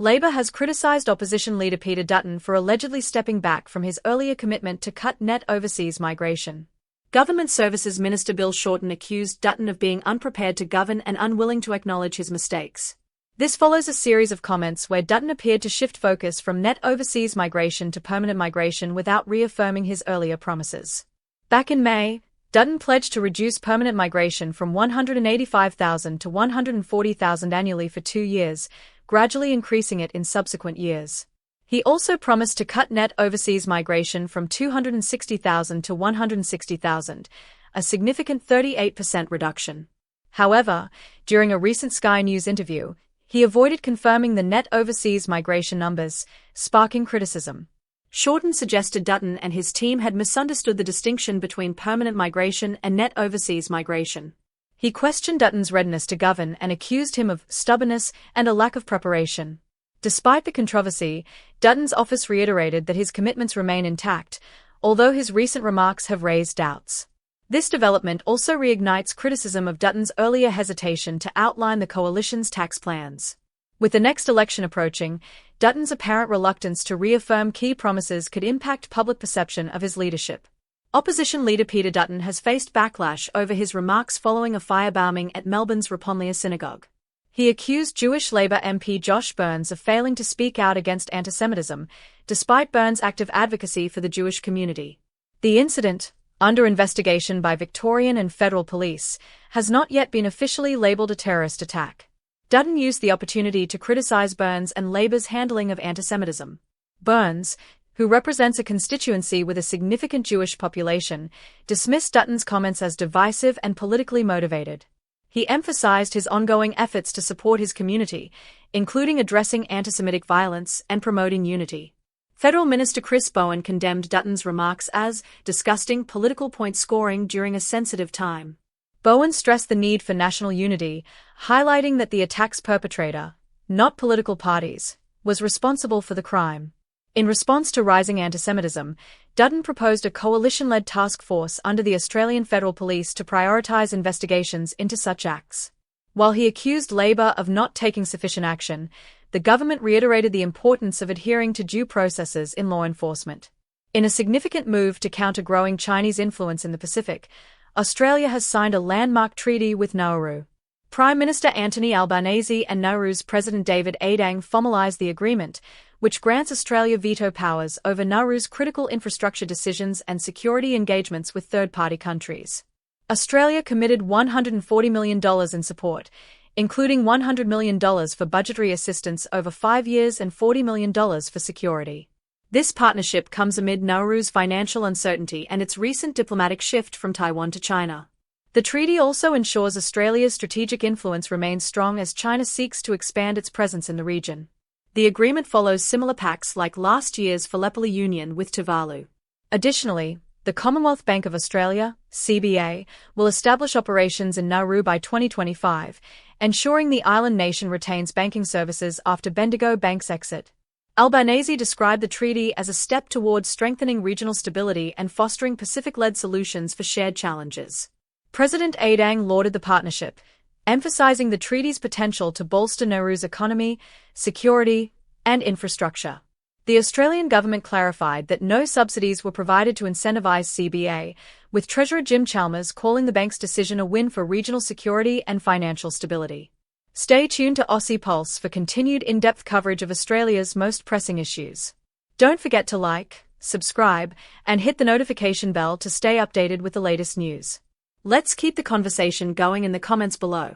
Labour has criticised opposition leader Peter Dutton for allegedly stepping back from his earlier commitment to cut net overseas migration. Government Services Minister Bill Shorten accused Dutton of being unprepared to govern and unwilling to acknowledge his mistakes. This follows a series of comments where Dutton appeared to shift focus from net overseas migration to permanent migration without reaffirming his earlier promises. Back in May, Dutton pledged to reduce permanent migration from 185,000 to 140,000 annually for 2 years, gradually increasing it in subsequent years. He also promised to cut net overseas migration from 260,000 to 160,000, a significant 38% reduction. However, during a recent Sky News interview, he avoided confirming the net overseas migration numbers, sparking criticism. Shorten suggested Dutton and his team had misunderstood the distinction between permanent migration and net overseas migration. He questioned Dutton's readiness to govern and accused him of stubbornness and a lack of preparation. Despite the controversy, Dutton's office reiterated that his commitments remain intact, although his recent remarks have raised doubts. This development also reignites criticism of Dutton's earlier hesitation to outline the coalition's tax plans. With the next election approaching, Dutton's apparent reluctance to reaffirm key promises could impact public perception of his leadership. Opposition leader Peter Dutton has faced backlash over his remarks following a firebombing at Melbourne's Raponlea synagogue. He accused Jewish Labour MP Josh Burns of failing to speak out against antisemitism, despite Burns' active advocacy for the Jewish community. The incident, under investigation by Victorian and federal police, has not yet been officially labelled a terrorist attack. Dutton used the opportunity to criticise Burns and Labour's handling of antisemitism. Burns, who represents a constituency with a significant Jewish population, dismissed Dutton's comments as divisive and politically motivated. He emphasised his ongoing efforts to support his community, including addressing anti-Semitic violence and promoting unity. Federal Minister Chris Bowen condemned Dutton's remarks as disgusting political point scoring during a sensitive time. Bowen stressed the need for national unity, highlighting that the attack's perpetrator, not political parties, was responsible for the crime. In response to rising antisemitism, Dutton proposed a coalition-led task force under the Australian Federal Police to prioritise investigations into such acts. While he accused Labor of not taking sufficient action, the government reiterated the importance of adhering to due processes in law enforcement. In a significant move to counter growing Chinese influence in the Pacific, Australia has signed a landmark treaty with Nauru. Prime Minister Anthony Albanese and Nauru's President David Adang formalised the agreement, which grants Australia veto powers over Nauru's critical infrastructure decisions and security engagements with third-party countries. Australia committed $140 million in support, including $100 million for budgetary assistance over 5 years and $40 million for security. This partnership comes amid Nauru's financial uncertainty and its recent diplomatic shift from Taiwan to China. The treaty also ensures Australia's strategic influence remains strong as China seeks to expand its presence in the region. The agreement follows similar pacts like last year's Philadelphia Union with Tuvalu. Additionally, the Commonwealth Bank of Australia, CBA, will establish operations in Nauru by 2025, ensuring the island nation retains banking services after Bendigo Bank's exit. Albanese described the treaty as a step towards strengthening regional stability and fostering Pacific-led solutions for shared challenges. President Adang lauded the partnership, emphasizing the treaty's potential to bolster Nauru's economy, security, and infrastructure. The Australian government clarified that no subsidies were provided to incentivise CBA, with Treasurer Jim Chalmers calling the bank's decision a win for regional security and financial stability. Stay tuned to Aussie Pulse for continued in-depth coverage of Australia's most pressing issues. Don't forget to like, subscribe, and hit the notification bell to stay updated with the latest news. Let's keep the conversation going in the comments below.